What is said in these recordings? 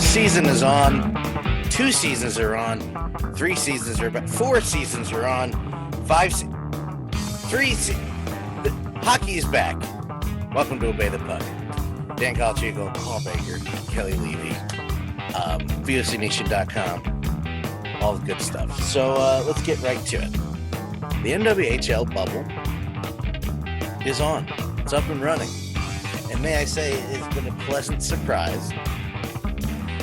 season is on. 2 seasons are on. 3 seasons are about. 4 seasons are on. 3 hockey is back. Welcome to Obey the Puck. Dan Calchico, Paul Baker, Kelly Levy, VOCNation.com, all the good stuff. So let's get right to it. The NWHL Bubble is on. It's up and running. And may I say, it's been a pleasant surprise.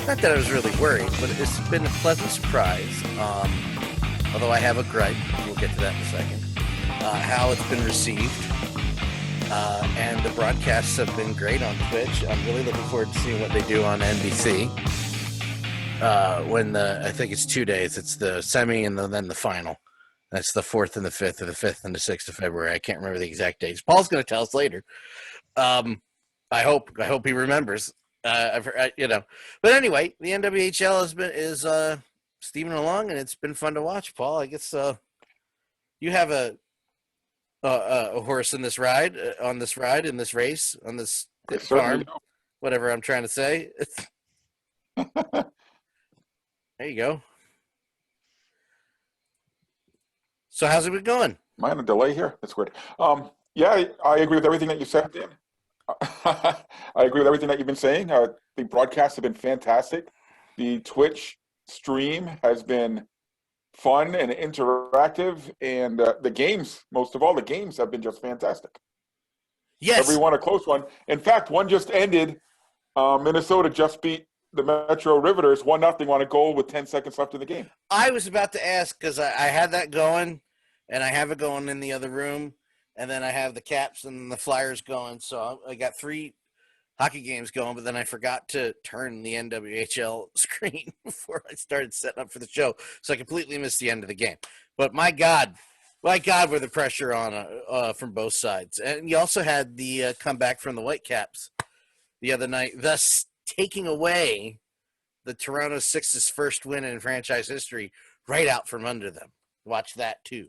Not that I was really worried, but it's been a pleasant surprise. Although I have a gripe, we'll get to that in a second. How it's been received. And the broadcasts have been great on Twitch. I'm really looking forward to seeing what they do on NBC. I think it's 2 days. It's the semi and then the final. That's the 4th and the 5th, or the 5th and the 6th of February. I can't remember the exact dates. Paul's going to tell us later. I hope he remembers. But anyway, the NWHL is steaming along, and it's been fun to watch. Paul, I guess you have a horse in this ride, in this race, on this farm, whatever I'm trying to say. There you go. So how's it been going? Am I on a delay here? That's weird. Yeah, I agree with everything that you said, Dan. I agree with everything that you've been saying. The broadcasts have been fantastic. The Twitch stream has been fun and interactive, and the games, most of all, the games have been just fantastic. Yes. Every one a close one. In fact, one just ended. Minnesota just beat the Metro Riveters 1-0 on a goal with 10 seconds left in the game. I was about to ask, because I had that going, and I have it going in the other room, and then I have the Caps and the Flyers going. So I got 3 hockey games going, but then I forgot to turn the NWHL screen before I started setting up for the show. So I completely missed the end of the game. But my God, were the pressure on from both sides. And you also had the comeback from the Whitecaps the other night, thus taking away the Toronto Six's first win in franchise history right out from under them. Watch that too.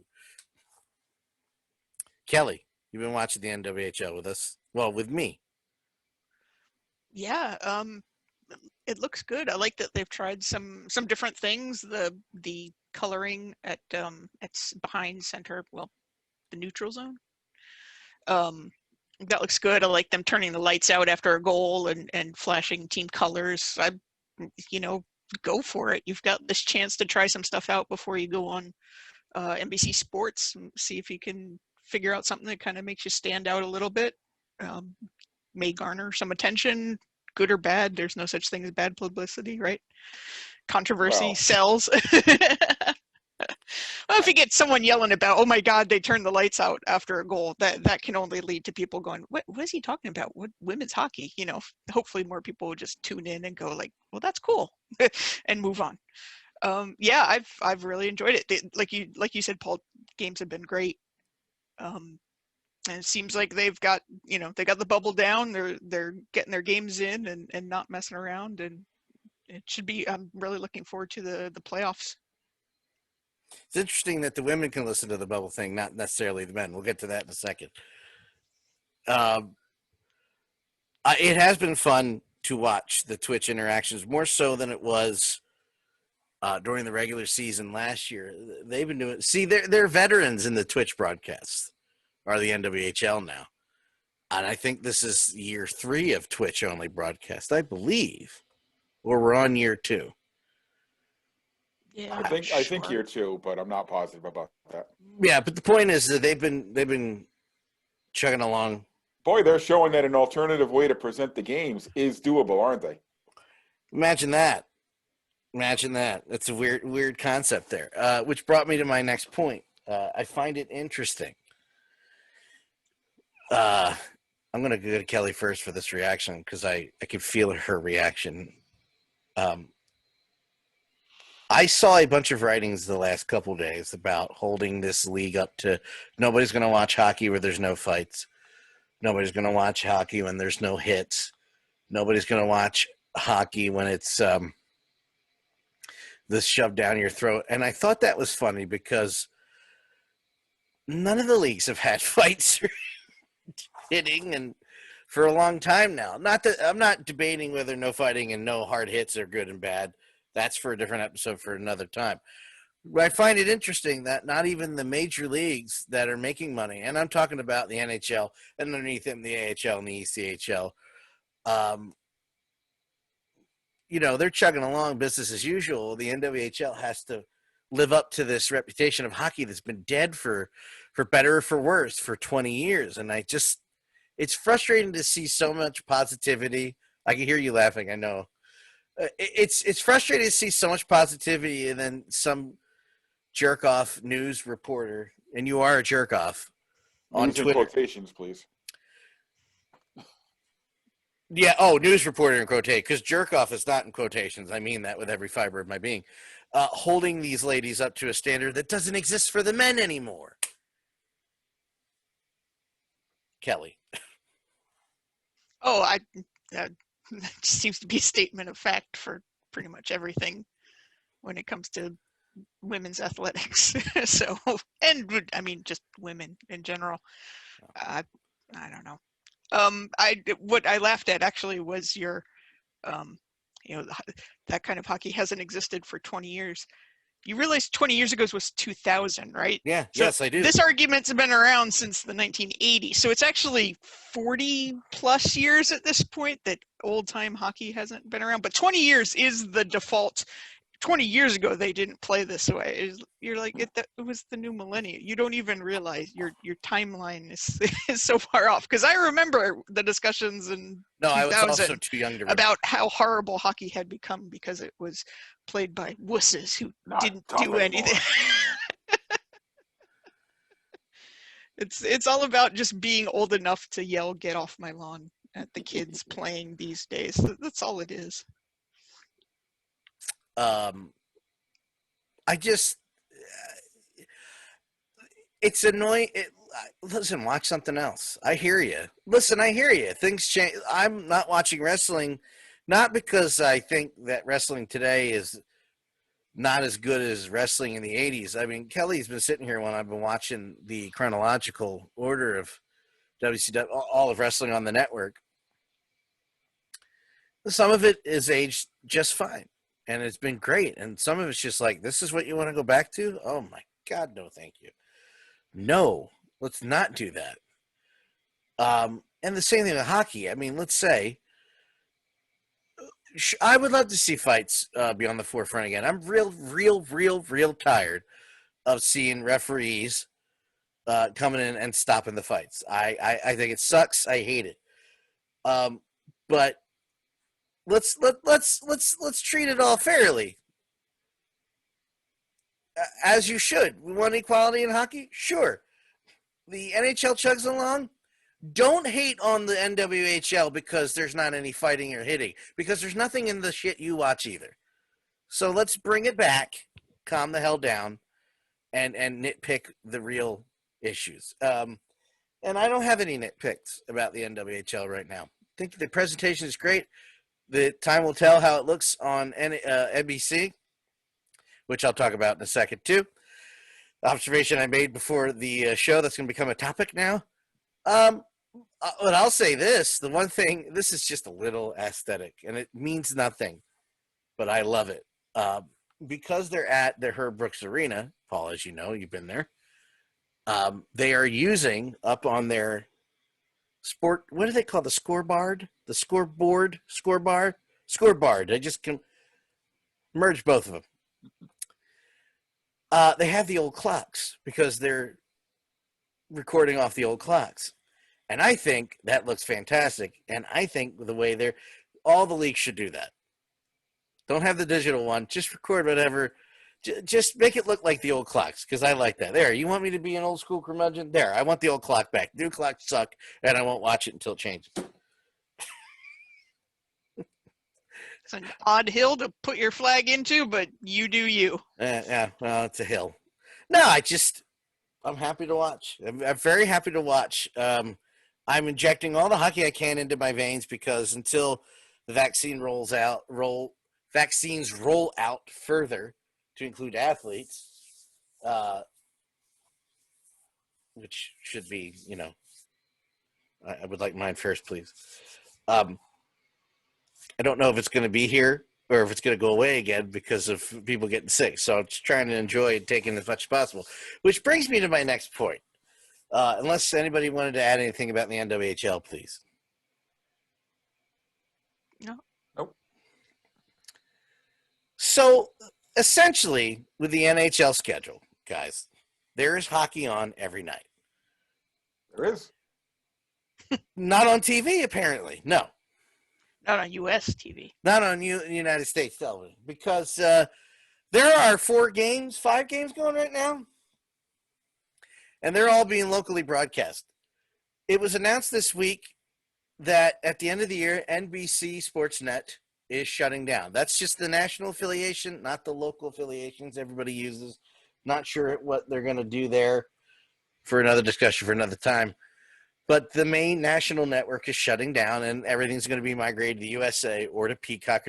Kelly, you've been watching the NWHL with us. Well, with me. Yeah, it looks good. I like that they've tried some different things. The coloring at it's behind center, well, the neutral zone. That looks good. I like them turning the lights out after a goal and flashing team colors. Go for it. You've got this chance to try some stuff out before you go on NBC Sports and see if you can figure out something that kind of makes you stand out a little bit. May garner some attention, good or bad. There's no such thing as bad publicity, right? Controversy sells. Well, if you get someone yelling about, oh my God, they turned the lights out after a goal, that can only lead to people going, what is he talking about? What women's hockey? Hopefully more people will just tune in and go like, well, that's cool, and move on. Yeah, I've really enjoyed it. Like you said, Paul, games have been great. And it seems like they've got, they got the bubble down. They're getting their games in and not messing around. And it should be. I'm really looking forward to the playoffs. It's interesting that the women can listen to the bubble thing, not necessarily the men. We'll get to that in a second. It has been fun to watch the Twitch interactions, more so than it was during the regular season last year. They've been doing. See, they're veterans in the Twitch broadcasts, are the NWHL now, and I think this is year 3 of Twitch only broadcast, I believe, or we're on year 2. Yeah, I think year 2, but I'm not positive about that. Yeah, but the point is that they've been chugging along. Boy, they're showing that an alternative way to present the games is doable, aren't they? Imagine that. That's a weird concept there, which brought me to my next point. I find it interesting. I'm going to go to Kelly first for this reaction because I can feel her reaction. I saw a bunch of writings the last couple of days about holding this league up to nobody's going to watch hockey where there's no fights. Nobody's going to watch hockey when there's no hits. Nobody's going to watch hockey when it's this shoved down your throat. And I thought that was funny because none of the leagues have had fights or hitting, and for a long time now. Not that I'm not debating whether no fighting and no hard hits are good and bad. That's for a different episode for another time. But I find it interesting that not even the major leagues that are making money, and I'm talking about the NHL and underneath them the AHL and the ECHL, they're chugging along business as usual. The NWHL has to live up to this reputation of hockey that's been dead for better or for worse for 20 years. And it's frustrating to see so much positivity. I can hear you laughing. I know. It's frustrating to see so much positivity and then some jerk off news reporter, and you are a jerk off on News in Twitter. quotations, please. Yeah. News reporter in quotation, because jerk off is not in quotations. I mean that with every fiber of my being. Holding these ladies up to a standard that doesn't exist for the men anymore. Kelly. That seems to be a statement of fact for pretty much everything when it comes to women's athletics. So, and I mean, just women in general. I don't know. What I laughed at actually was your, that kind of hockey hasn't existed for 20 years. You realize 20 years ago was 2000, right? Yeah. So yes, I do. This argument's been around since the 1980s. So it's actually 40 plus years at this point that old time hockey hasn't been around. But 20 years is the default. 20 years ago, they didn't play this way. You're like, it was the new millennium. You don't even realize your timeline is so far off. Because I remember the discussions in I was 2000 also too young to remember. about how horrible hockey had become because it was played by wusses who didn't do anything. It's all about just being old enough to yell, "Get off my lawn" at the kids playing these days. That's all it is. It's annoying. Listen, watch something else. I hear you. Listen, I hear you. Things change. I'm not watching wrestling, not because I think that wrestling today is not as good as wrestling in the 80s. I mean, Kelly's been sitting here when I've been watching the chronological order of WCW, all of wrestling on the network. Some of it is aged just fine, and it's been great. And some of it's just like, this is what you want to go back to? Oh, my God, no, thank you. No, let's not do that. And the same thing with hockey. I mean, let's say, I would love to see fights be on the forefront again. I'm real tired of seeing referees coming in and stopping the fights. I think it sucks. I hate it. But let's treat it all fairly, as you should. We want equality in hockey, sure. The NHL chugs along. Don't hate on the NWHL because there's not any fighting or hitting, because there's nothing in the shit you watch either. So let's bring it back, calm the hell down, and nitpick the real issues. And I don't have any nitpicks about the NWHL right now. I think the presentation is great. The time will tell how it looks on NBC, which I'll talk about in a second too. Observation I made before the show that's going to become a topic now. But I'll say this, the one thing, this is just a little aesthetic, and it means nothing, but I love it. Because they're at the Herb Brooks Arena, Paul, as you know, you've been there, they are using up on their what do they call the scoreboard? The scoreboard? Scoreboard. I just can merge both of them. They have the old clocks because they're recording off the old clocks. And I think that looks fantastic. And I think the way all the leagues should do that. Don't have the digital one. Just record whatever. Just make it look like the old clocks, because I like that. There, you want me to be an old school curmudgeon? There, I want the old clock back. New clocks suck, and I won't watch it until it changes. It's an odd hill to put your flag into, but you do you. Yeah, well, it's a hill. No, I'm happy to watch. I'm very happy to watch. I'm injecting all the hockey I can into my veins, because until the vaccines roll out further to include athletes, which should be, I would like mine first, please. I don't know if it's going to be here or if it's going to go away again because of people getting sick. So I'm just trying to enjoy taking as much as possible. Which brings me to my next point. Unless anybody wanted to add anything about the NWHL, please. No. Nope. So essentially, with the NHL schedule, guys, there is hockey on every night. There is. Not on TV, apparently. No, Not on U.S. TV. not on United States television, because there are 5 games going right now, and they're all being locally broadcast. It was announced this week that at the end of the year, NBC Sportsnet is shutting down. That's just the national affiliation, not the local affiliations everybody uses. Not sure what they're going to do there, for another discussion for another time. But the main national network is shutting down, and everything's going to be migrated to USA or to Peacock.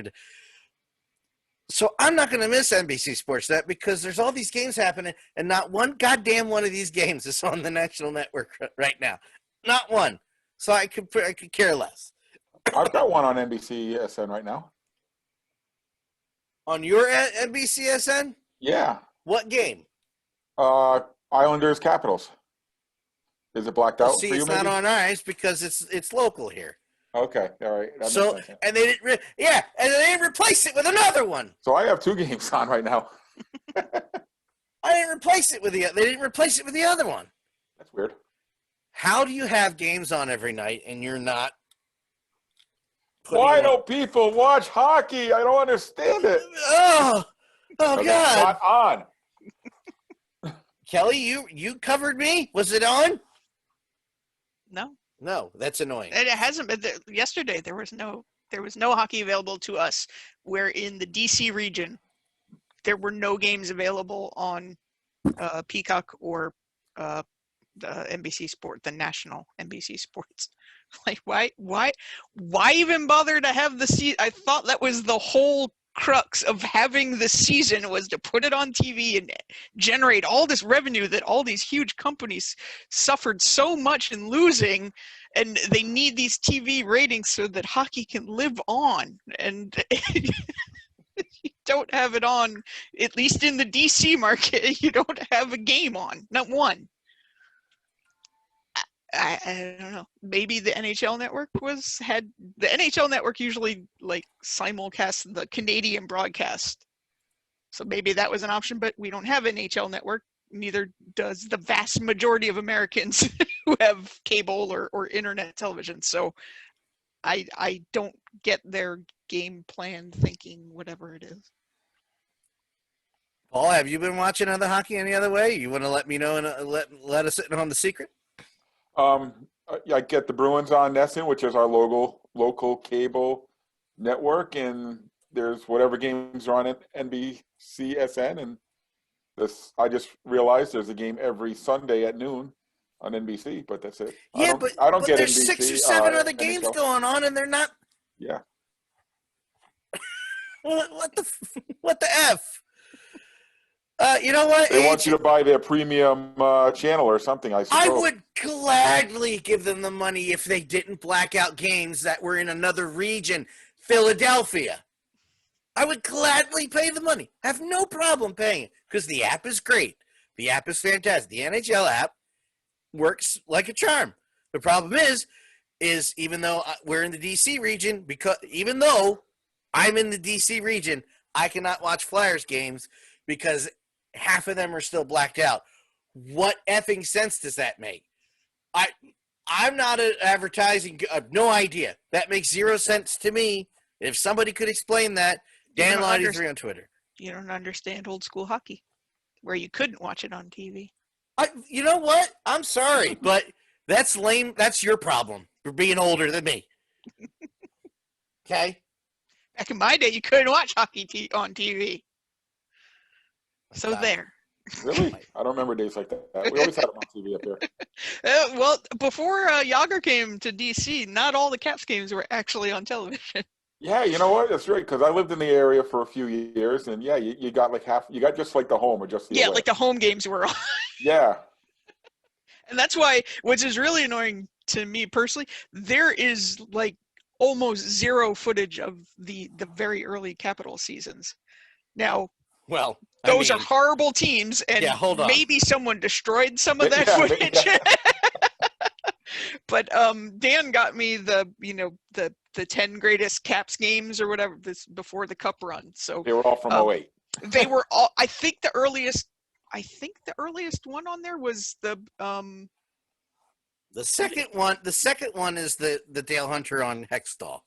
So I'm not going to miss NBC Sportsnet because there's all these games happening, and not one goddamn one of these games is on the national network right now. Not one. So I could care less. I've got one on NBCSN right now. On your NBCSN? Yeah. What game? Islanders Capitals. Is it blacked out See, for you? it's Maybe? not on ours because it's local here. Okay, all right. That So makes sense. and they didn't, and they didn't replace it with another one. So I have 2 games on right now. I didn't replace it with they didn't replace it with the other one. That's weird. How do you have games on every night and you're not? putting Why them- don't people watch hockey? I don't understand it. Oh 'Cause it's God, not on. Kelly, you covered me. Was it on? No. No, that's annoying. And it hasn't been there. Yesterday there was no hockey available to us. We're in the DC region. There were no games available on Peacock or the NBC Sport, the national NBC Sports. Like why even bother to have the season? I thought that was the whole crux of having the season, was to put it on TV and generate all this revenue that all these huge companies suffered so much in losing, and they need these TV ratings so that hockey can live on. And you don't have it on, at least in the DC market. You don't have a game on, not one. I don't know. Maybe the NHL network had the NHL network usually like simulcast the Canadian broadcast, so maybe that was an option. But we don't have an NHL network. Neither does the vast majority of Americans who have cable or internet television. So I don't get their game plan thinking, whatever it is. Paul, have you been watching other hockey any other way? You want to let me know and let us in on the secret? I get the Bruins on NESN, which is our local cable network, and there's whatever games are on NBCSN, and I just realized there's a game every Sunday at noon on NBC, but that's it. Yeah, I don't get there's NBC, 6 or 7 other NHL. games going on, and they're not. Yeah. What the F? You know what? They want you to buy their premium channel or something, I suppose. I would gladly give them the money if they didn't black out games that were in another region, Philadelphia. I would gladly pay the money. I have no problem paying it because the app is great. The app is fantastic. The NHL app works like a charm. The problem is even though we're in the DC region, even though I'm in the DC region, I cannot watch Flyers games because half of them are still blacked out. What effing sense does that make? I'm not advertising. No idea. That makes 0 sense to me. If somebody could explain that, Dan Lottie 3 on Twitter. You don't understand old school hockey, where you couldn't watch it on TV. You know what? I'm sorry, but that's lame. That's your problem for being older than me. Okay? Back in my day, you couldn't watch hockey on TV. So God. there. Really? I don't remember days like that. We always had them on TV up there. Well, before Yager came to DC, not all the Caps games were actually on television. Yeah, you know what? That's right. Because I lived in the area for a few years, and yeah, you got like you got just like the home or just the away. Like the home games were on. Yeah. And that's why, which is really annoying to me personally, there is like almost zero footage of the very early Capital seasons. Now, Well, those are horrible teams, and yeah, hold on. maybe someone destroyed some of that Yeah, footage. yeah. But Dan got me the 10 greatest Caps games or whatever this before the Cup run. So They were all from 08. they were all. I think the earliest one on there was the second one. The second one is the Dale Hunter on Hextall.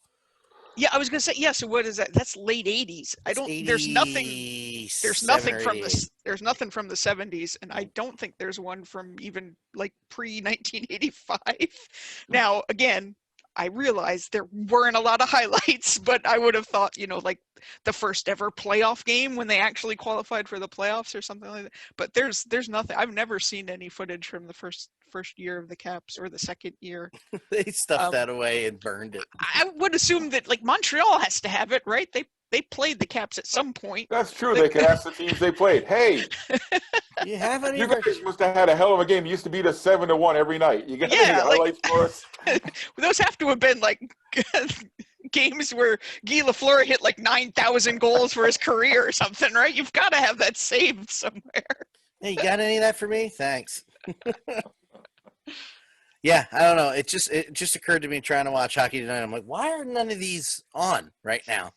Yeah, I was gonna say yeah. So what is that? That's late '80s. I don't. There's nothing. There's nothing from the. There's nothing from the '70s, and I don't think there's one from even like pre-1985. Now, again, I realize there weren't a lot of highlights, but I would have thought, like the first ever playoff game when they actually qualified for the playoffs or something like that. But there's nothing. I've never seen any footage from the first year of the Caps or the second year. They stuffed that away and burned it. I would assume that like Montreal has to have it, right? They played the Caps at some point. That's true. They could ask the teams they played. Hey, you have any? You guys must have had a hell of a game. You used to beat us 7-1 every night. You got any highlights for us? Those have to have been like games where Guy Lafleur hit like 9,000 goals for his career or something, right? You've got to have that saved somewhere. Hey, you got any of that for me? Thanks. Yeah, I don't know. It just occurred to me trying to watch hockey tonight. I'm like, why are none of these on right now?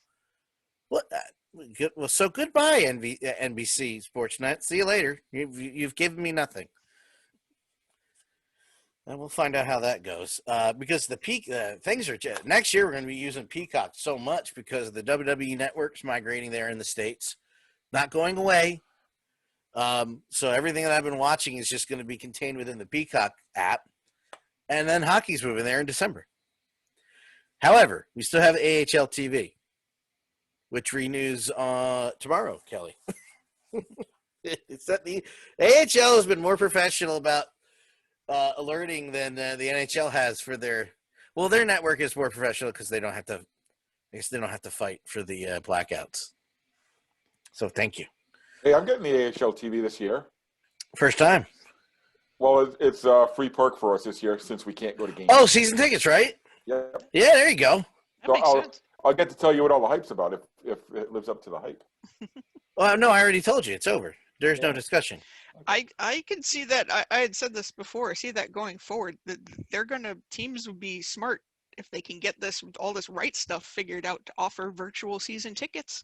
What? Well, so goodbye, NBC Sportsnet. See you later. You've given me nothing. And we'll find out how that goes. Because the things are next year we're going to be using Peacock so much because the WWE network's migrating there in the States, not going away. So everything that I've been watching is just going to be contained within the Peacock app. And then hockey's moving there in December. However, we still have AHL TV, which renews tomorrow, Kelly. It's that the AHL has been more professional about alerting than the NHL has for their network is more professional because they don't have to fight for the blackouts. So thank you. Hey, I'm getting the AHL TV this year. First time. Well, it's a free perk for us this year since we can't go to games. Oh, season tickets, right? Yeah. Yeah, there you go. That makes sense. I'll get to tell you what all the hype's about if it lives up to the hype. Well, no, I already told you it's over. There's no discussion. I can see that. I had said this before. I see that going forward. That teams would be smart if they can get all this right stuff figured out to offer virtual season tickets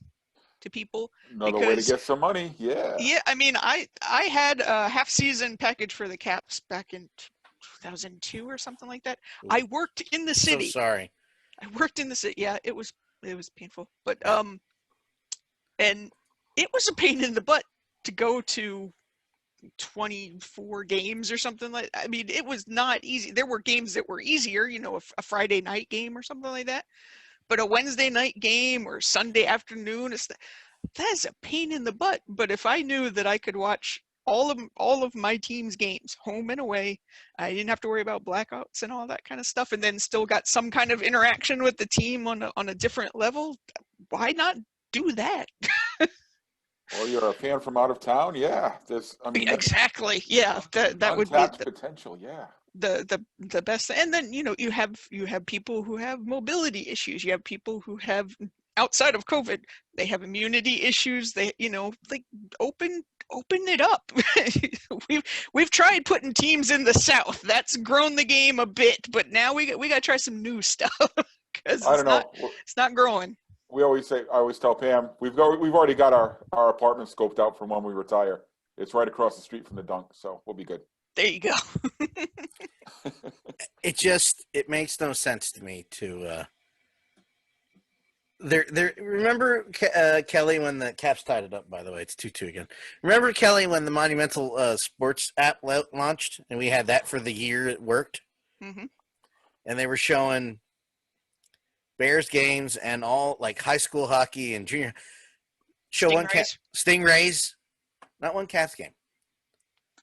to people. Another way to get some money. Yeah. Yeah, I mean, I had a half season package for the Caps back in 2002 or something like that. I worked in the city. So sorry. I worked in the city. Yeah, it was painful, but and it was a pain in the butt to go to 24 games or something like that. I mean, it was not easy. There were games that were easier, a Friday night game or something like that. But a Wednesday night game or Sunday afternoon, that is a pain in the butt. But if I knew that I could watch all of my team's games, home and away, I didn't have to worry about blackouts and all that kind of stuff, and then still got some kind of interaction with the team on a different level, why not do that? Or you're a fan from out of town, yeah. Exactly, yeah. That would be untapped potential, yeah. The best. And then you have people who have mobility issues. You have people who have, outside of COVID, they have immunity issues. They like open it up. we've tried putting teams in the South. That's grown the game a bit, but now we got to try some new stuff because it's not growing. I always tell Pam, we've already got our apartment scoped out from when we retire. It's right across the street from the dunk, so we'll be good. There you go. It makes no sense to me to remember Kelly when the Caps tied it up, by the way, it's 2-2 again. Remember Kelly when the Monumental Sports app launched and we had that for the year it worked? Mm-hmm. And they were showing Bears games and all like high school hockey and junior show Stingrays, not one Caps game.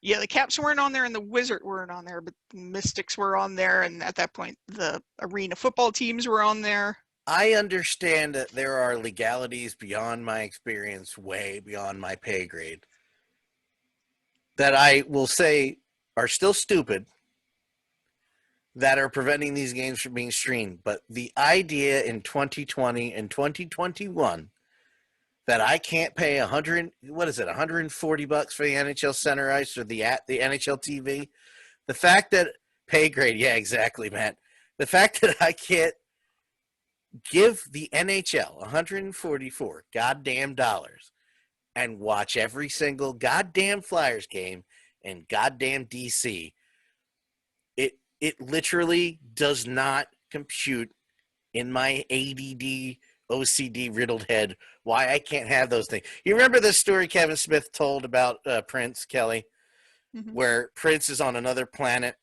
Yeah, the Caps weren't on there and the Wizards weren't on there, but the Mystics were on there, and at that point the arena football teams were on there. I understand that there are legalities beyond my experience, way beyond my pay grade, that I will say are still stupid, that are preventing these games from being streamed. But the idea in 2020 and 2021 that I can't pay $140 for the NHL Center Ice or the NHL TV, the fact that pay grade, yeah, exactly, Matt. The fact that I can't give the NHL 144 goddamn dollars and watch every single goddamn Flyers game in goddamn DC, it literally does not compute in my ADD OCD riddled head why I can't have those things. You remember this story Kevin Smith told about Prince, Kelly, where Prince is on another planet,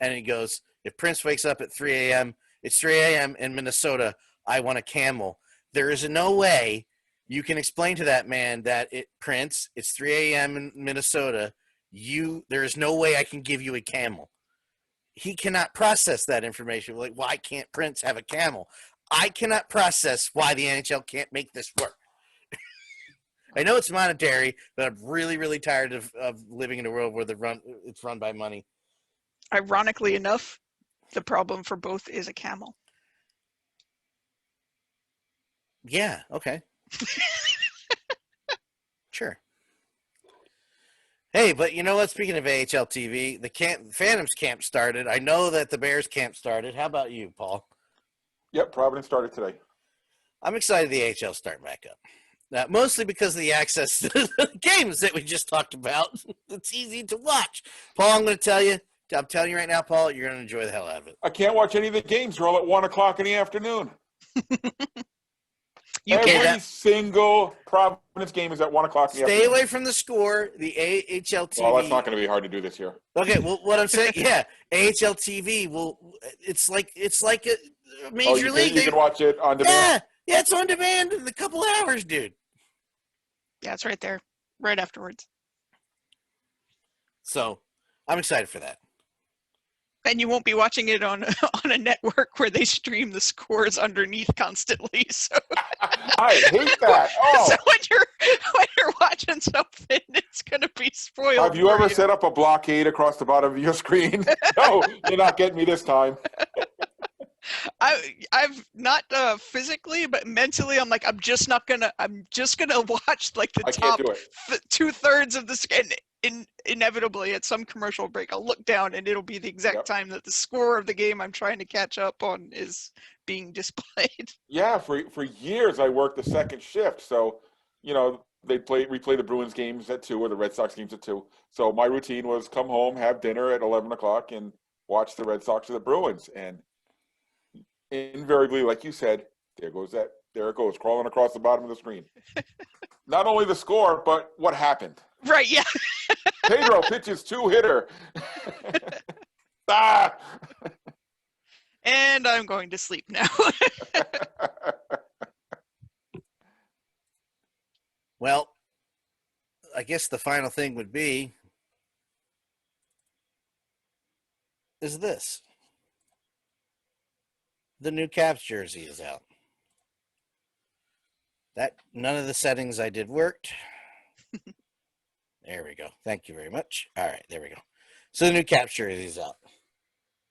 and he goes, if Prince wakes up at 3 a.m., it's 3 a.m. in Minnesota, I want a camel. There is no way you can explain to that man that Prince, it's 3 a.m. in Minnesota, there is no way I can give you a camel. He cannot process that information. Like, why can't Prince have a camel? I cannot process why the NHL can't make this work. I know it's monetary, but I'm really, really tired of living in a world where it's run by money. Ironically enough, the problem for both is a camel. Yeah, okay. Sure. Hey, but you know what? Speaking of AHL TV, the Phantoms camp started. I know that the Bears camp started. How about you, Paul? Yep, Providence started today. I'm excited the AHL start back up. Mostly because of the access to the games that we just talked about. It's easy to watch. Paul, I'm telling you right now, Paul, you're going to enjoy the hell out of it. I can't watch any of the games. They're all at 1 o'clock in the afternoon. Every single Providence game is at 1 o'clock in the afternoon. Stay away from the score. The AHL TV. Well, that's not going to be hard to do this year. Okay, well, what I'm saying, yeah, AHL TV it's like a major league. You can watch it on demand. Yeah, it's on demand in a couple hours, dude. Yeah, it's right there, right afterwards. So, I'm excited for that. And you won't be watching it on a network where they stream the scores underneath constantly. So I hate that. Oh. So when you're watching something, it's gonna be spoiled. Have you ever set up a blockade across the bottom of your screen? No, you're not getting me this time. I've not physically, but mentally, I'm like, I'm just gonna watch like the top 2/3 of the skin. Inevitably, at some commercial break, I'll look down and it'll be the exact time that the score of the game I'm trying to catch up on is being displayed. Yeah, for years I worked the second shift, so we play the Bruins games at 2 or the Red Sox games at 2. So my routine was come home, have dinner at 11 o'clock, and watch the Red Sox or the Bruins. And invariably, like you said, there it goes, crawling across the bottom of the screen. Not only the score, but what happened. Right, yeah. Pedro pitches 2-hitter. And I'm going to sleep now. Well, I guess the final thing would be this. The new Caps jersey is out. None of the settings I did worked. There we go. Thank you very much. All right, there we go. So the new Caps jersey is out.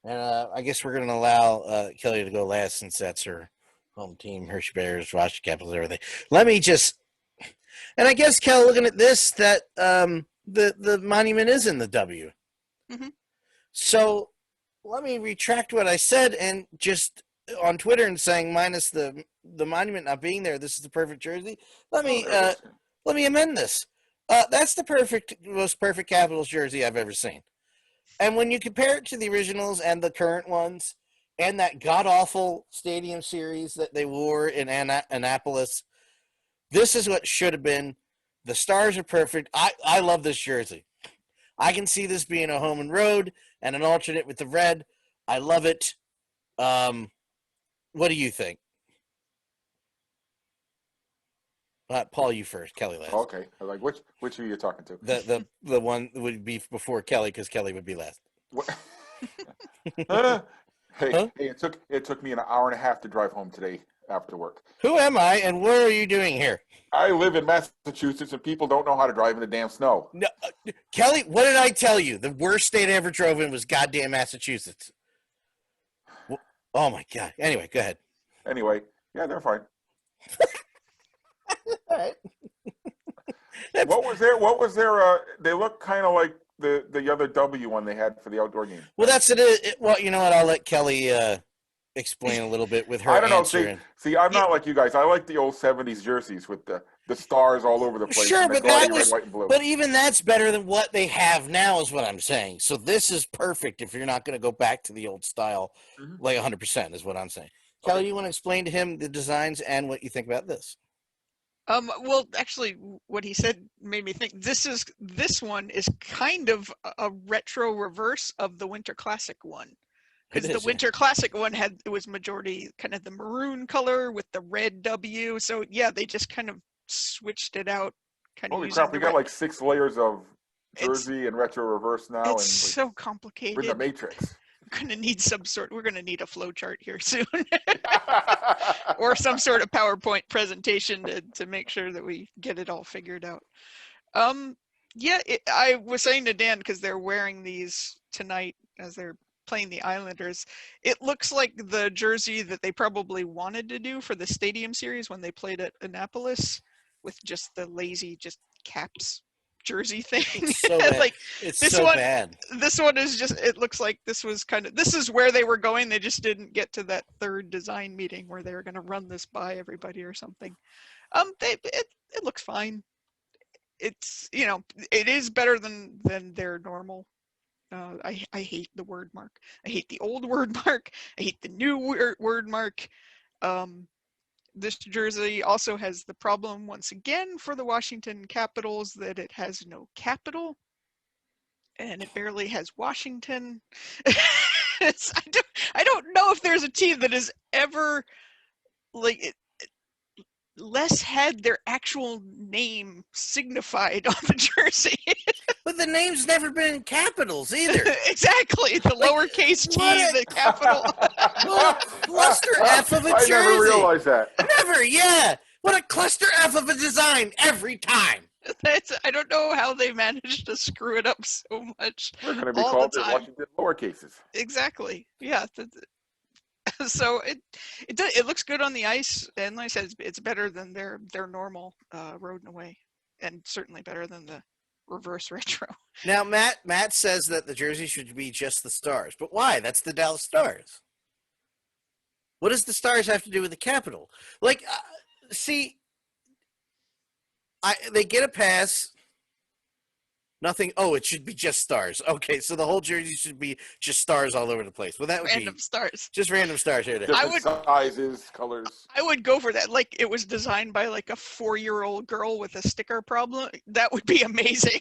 And I guess we're going to allow Kelly to go last since that's her home team, Hershey Bears, Washington Capitals, everything. Let me just – and I guess, Kelly, looking at this, that the monument is in the W. Mm-hmm. So let me retract what I said and just – on Twitter and saying minus the monument not being there, this is the perfect jersey. Let me amend this. That's the most perfect Capitals jersey I've ever seen. And when you compare it to the originals and the current ones and that god-awful stadium series that they wore in Annapolis, this is what should have been. The stars are perfect. I love this jersey. I can see this being a home and road and an alternate with the red. I love it. What do you think? Paul, you first. Kelly last. Okay. Like which are you talking to? The one would be before Kelly because Kelly would be last. Hey, it took me an hour and a half to drive home today after work. Who am I and what are you doing here? I live in Massachusetts and people don't know how to drive in the damn snow. No, Kelly, what did I tell you? The worst state I ever drove in was goddamn Massachusetts. Oh my God. Anyway, go ahead. Anyway, yeah, they're fine. All right. What was their? What was their? They look kind of like the other W one they had for the outdoor game. Well, that's it. Well, you know what? I'll let Kelly explain a little bit with her I don't know. answer. See, I'm Yeah. not like you guys. I like the old '70s jerseys with the stars all over the place Sure, and the but that gaudy was, red, white, and blue. but even that's better than what they have now, is what I'm saying. So this is perfect if you're not going to go back to the old style, Mhm. like 100% is what I'm saying. Okay. Kelly, you want to explain to him the designs and what you think about this? Well, actually, what he said made me think this one is kind of a retro reverse of the Winter Classic one, because the Winter Classic one it was majority kind of the maroon color with the red W. So yeah, they just kind of switched it out, kind of Holy using crap! We the got like 6 layers of It's jersey and retro reverse now, it's and like, so we're in the complicated. Matrix. We're gonna need a flow chart here soon, or some sort of PowerPoint presentation to make sure that we get it all figured out. Yeah, I was saying to Dan, because they're wearing these tonight as they're playing the Islanders, it looks like the jersey that they probably wanted to do for the Stadium Series when they played at Annapolis, with just the lazy just caps jersey thing. It's so bad. Like It's this so one, bad. this one is just, it looks like this is where they were going. They just didn't get to that third design meeting where they were going to run this by everybody or something. It looks fine. It's, it is better than their normal. I hate the word mark. I hate the old word mark. I hate the new word mark. This jersey also has the problem once again for the Washington Capitals that it has no capital, and it barely has Washington. I don't know if there's a team that has ever like less had their actual name signified on the jersey. But the name's never been in capitals either. Exactly, the Like, lowercase t, what the capital. What a cluster F of a jersey. I never realized that. Never, yeah. What a cluster F of a design every time. I don't know how they managed to screw it up so much. We're going to be all called the the time. Washington lower cases. Exactly. Yeah. So it looks good on the ice, and like I said, it's better than their normal road and away, and certainly better than the reverse retro. Now, Matt says that the jersey should be just the Stars, but why? That's the Dallas Stars. What does the Stars have to do with the Capital? Like, see, they get a pass. Nothing. Oh, it should be just Stars. Okay, so the whole jersey should be just Stars all over the place. Well, that would Random be stars. just random Stars here. Different sizes, colors. I would go for that. Like it was designed by like a 4-year-old girl with a sticker problem. That would be amazing.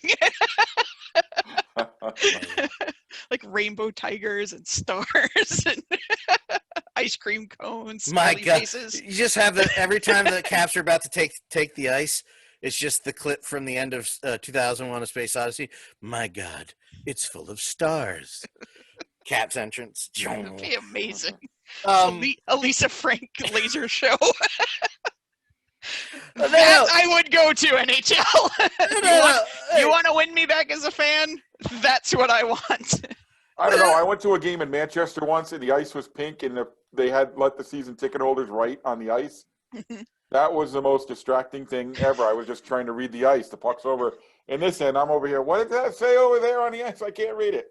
Like rainbow tigers and stars and ice cream cones. My God, faces. you just have every time the Caps are about to take the ice, it's just the clip from the end of 2001: A Space Odyssey. My God, it's full of stars. Caps entrance. That'd be amazing. A Lisa Frank laser show. I would go to NHL. You want to win me back as a fan? That's what I want. I don't know. I went to a game in Manchester once, and the ice was pink, and they had let the season ticket holders write on the ice. That was the most distracting thing ever. I was just trying to read the ice. The puck's over in this end. I'm over here. What did that say over there on the ice? I can't read it.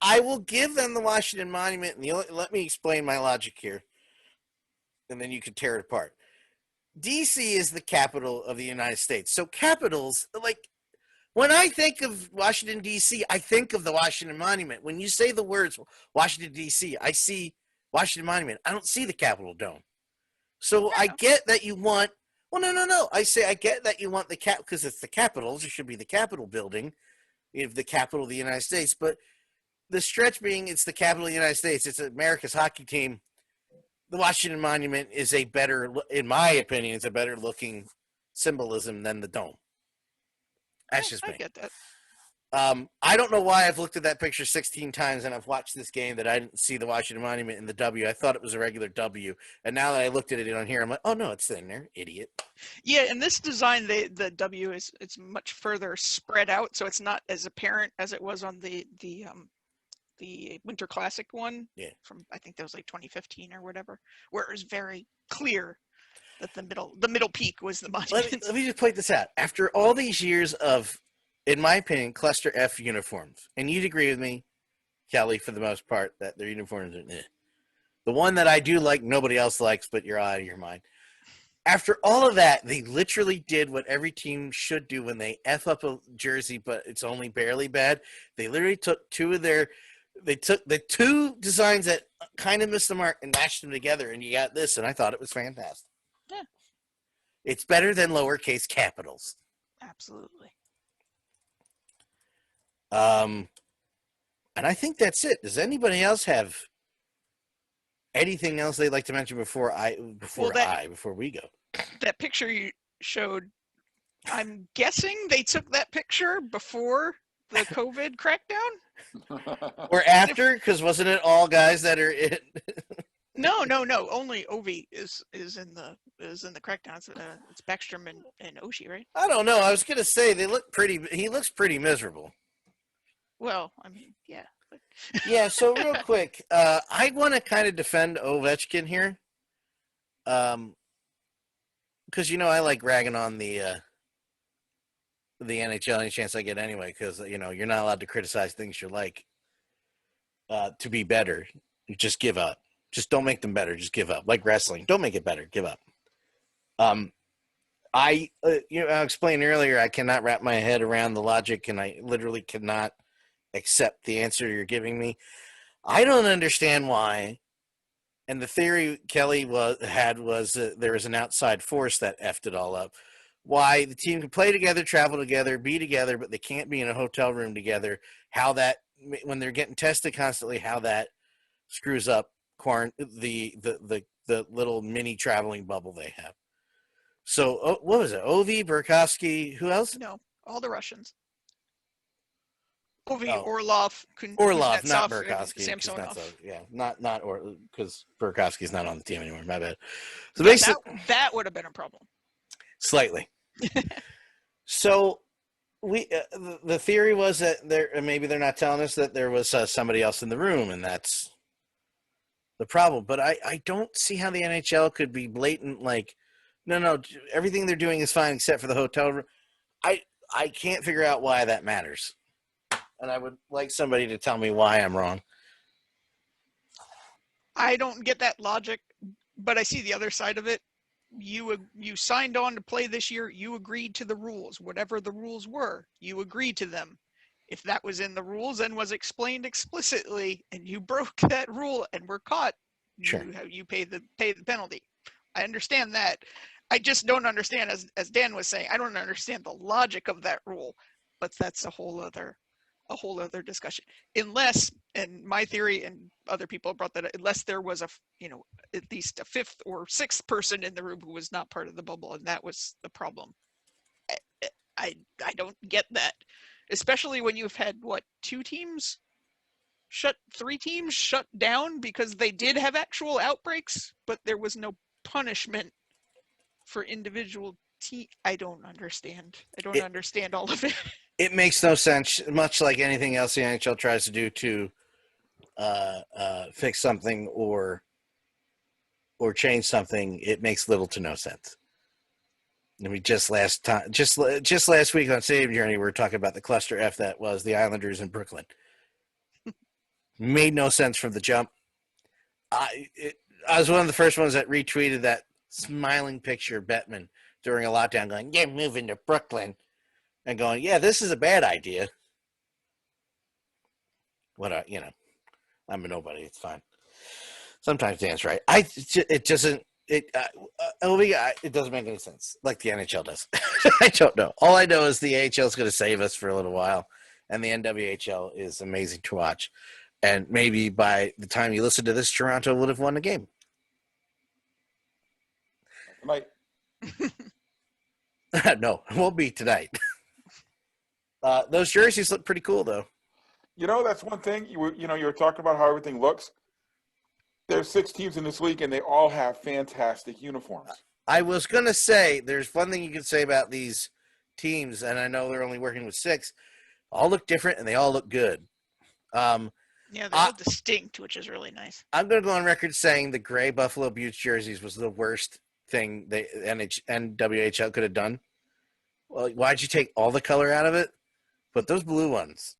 I will give them the Washington Monument, and let me explain my logic here, and then you can tear it apart. DC is the capital of the United States. So capitals, like, when I think of Washington, D.C., I think of the Washington Monument. When you say the words Washington, D.C., I see Washington Monument. I don't see the Capitol Dome. So I get that you want, well, no. I get that you want the cap, because it's the Capitals. It should be the Capitol building, if the capital of the United States. But the stretch being it's the capital of the United States. It's America's hockey team. The Washington Monument is in my opinion, it's a better looking symbolism than the dome. That's just me. I get that. I don't know why I've looked at that picture 16 times and I've watched this game that I didn't see the Washington Monument in the W. I thought it was a regular W. And now that I looked at it on here, I'm like, oh, no, it's in there, idiot. Yeah, in this design, the W it's much further spread out, so it's not as apparent as it was on the the Winter Classic one. Yeah. From, I think that was like 2015 or whatever, where it was very clear that the middle peak was the monument. Let me just point this out. After all these years of, in my opinion, cluster F uniforms, and you'd agree with me, Kelly, for the most part, that their uniforms are eh. The one that I do like, nobody else likes, but you're out of your mind. After all of that, they literally did what every team should do when they F up a jersey, but it's only barely bad. They literally took they took the two designs that kind of missed the mark and matched them together, and you got this, and I thought it was fantastic. Yeah. It's better than lowercase capitals. Absolutely. And I think that's it. Does anybody else have anything else they'd like to mention before we go? That picture you showed, I'm guessing they took that picture before the COVID crackdown? Or after? Because wasn't it all guys that are in? No. Only Ovi is in the crackdown. It's Backstrom and Oshie, right? I don't know. I was gonna say he looks pretty miserable. Well, I mean, yeah. Yeah, so real quick, I want to kind of defend Ovechkin here. Because, I like ragging on the NHL any chance I get anyway, because, you're not allowed to criticize things you like to be better. You just give up. Just don't make them better. Just give up. Like wrestling. Don't make it better. Give up. I explained earlier, I cannot wrap my head around the logic, and I literally cannot accept the answer you're giving me. I don't understand why. And the theory Kelly was there was an outside force that effed it all up. Why the team can play together, travel together, be together, but they can't be in a hotel room together. How that, when they're getting tested constantly, how that screws up the little mini traveling bubble they have. So what was it? Ovi, Burakovsky, who else? No, all the Russians. Ovi, Oh. Orlov, Orlov, not Kuznetsov, Burakovsky. Samsonov. Not because Burakovsky's not on the team anymore. My bad. So basically, that would have been a problem. Slightly. So the theory was that maybe they're not telling us that there was somebody else in the room, and that's the problem. But I don't see how the NHL could be blatant, like, no, everything they're doing is fine except for the hotel room. I can't figure out why that matters. And I would like somebody to tell me why I'm wrong. I don't get that logic, but I see the other side of it. You signed on to play this year. You agreed to the rules. Whatever the rules were, you agreed to them. If that was in the rules and was explained explicitly, and you broke that rule and were caught, sure, you pay the penalty. I understand that. I just don't understand, as Dan was saying, I don't understand the logic of that rule. But that's a whole other discussion. Unless, and my theory, and other people brought that up, unless there was at least a fifth or sixth person in the room who was not part of the bubble, and that was the problem. I don't get that, especially when you've had three teams shut down because they did have actual outbreaks, but there was no punishment for individual team. I don't understand. I don't understand all of it. It makes no sense, much like anything else the NHL tries to do to fix something or change something. It makes little to no sense. I mean, just last week on Save Journey, we were talking about the cluster F that was the Islanders in Brooklyn. Made no sense from the jump. I was one of the first ones that retweeted that smiling picture of Bettman during a lockdown going, "You're moving to Brooklyn," and going, "Yeah, this is a bad idea." I'm a nobody. It's fine. Sometimes Dan's right. It doesn't make any sense like the NHL does. I don't know. All I know is the AHL is going to save us for a little while, and the NWHL is amazing to watch. And maybe by the time you listen to this, Toronto would have won the game. Might. No, it won't be tonight. Those jerseys look pretty cool, though. That's one thing. You were talking about how everything looks. There's 6 teams in this league, and they all have fantastic uniforms. I was going to say, there's one thing you can say about these teams, and I know they're only working with 6. All look different, and they all look good. Yeah, they're all distinct, which is really nice. I'm going to go on record saying the gray Buffalo Buttes jerseys was the worst thing NWHL could have done. Well, why'd you take all the color out of it? But those blue ones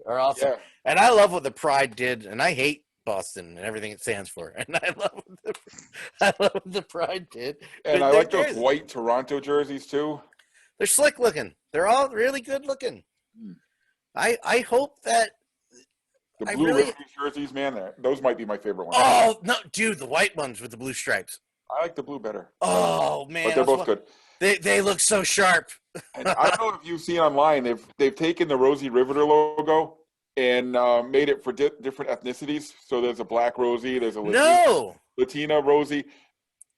are awesome. Yeah. And I love what the Pride did, and I hate Boston and everything it stands for. And I love what the Pride did. And I Their like those jerseys. white Toronto jerseys too. They're slick looking. They're all really good looking. I hope that The I blue really- Liberty jerseys, man, those might be my favorite ones. Oh no, dude, the white ones with the blue stripes. I like the blue better. Oh man, But they're both good. They look so sharp. And I don't know if you've seen online, they've taken the Rosie Riveter logo and made it for different ethnicities. So there's a black Rosie, there's a Latina Rosie.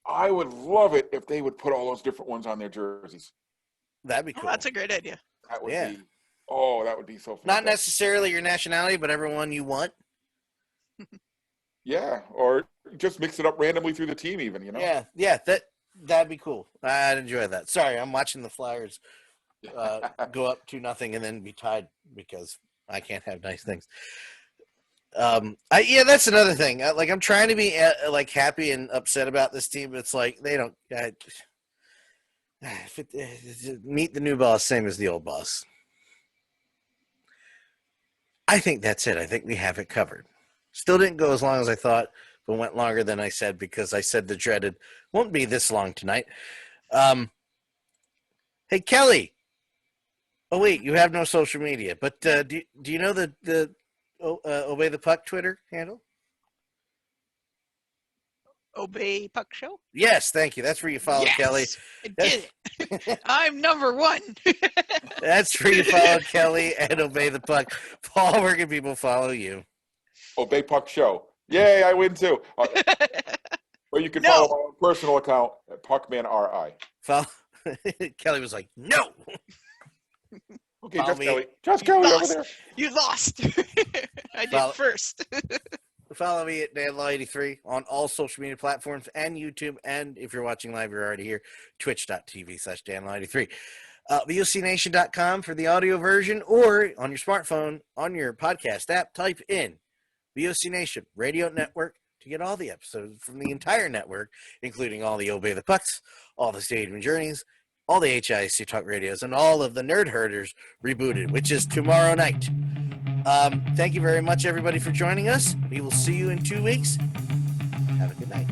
I would love it if they would put all those different ones on their jerseys. That'd be cool. Oh, that's a great idea. That would Yeah. be. Oh, that would be so fun. Not necessarily your nationality, but everyone you want. Yeah, or just mix it up randomly through the team, even. You know. Yeah, that'd be cool. I'd enjoy that. Sorry, I'm watching the Flyers go up 2-0 and then be tied because I can't have nice things. That's another thing. I'm trying to be happy and upset about this team. It's like they don't meet the new boss, same as the old boss. I think that's it. I think we have it covered. Still didn't go as long as I thought, but went longer than I said because I said the dreaded won't be this long tonight. Hey, Kelly. Oh, wait, you have no social media, but do you know the Obey the Puck Twitter handle? Obey Puck Show? Yes, thank you. That's where you follow Kelly. I did it. I'm number one. That's where you follow Kelly and Obey the Puck. Paul, where can people follow you? Obey Puck Show. Yay, I win too. Or you can follow my own personal account at PuckmanRI. Kelly was like, no. Okay, Follow just me. Kelly. Just Kelly over lost. there. You lost. I did first. Follow me at DanLaw83 on all social media platforms and YouTube. And if you're watching live, you're already here, twitch.tv/DanLaw83. VOCNation.com for the audio version, or on your smartphone, on your podcast app, type in VOC Nation Radio Network to get all the episodes from the entire network, including all the Obey the Pucks, all the Stadium Journeys, all the HIC Talk Radios, and all of the Nerd Herders rebooted, which is tomorrow night. Thank you very much, everybody, for joining us. We will see you in 2 weeks. Have a good night.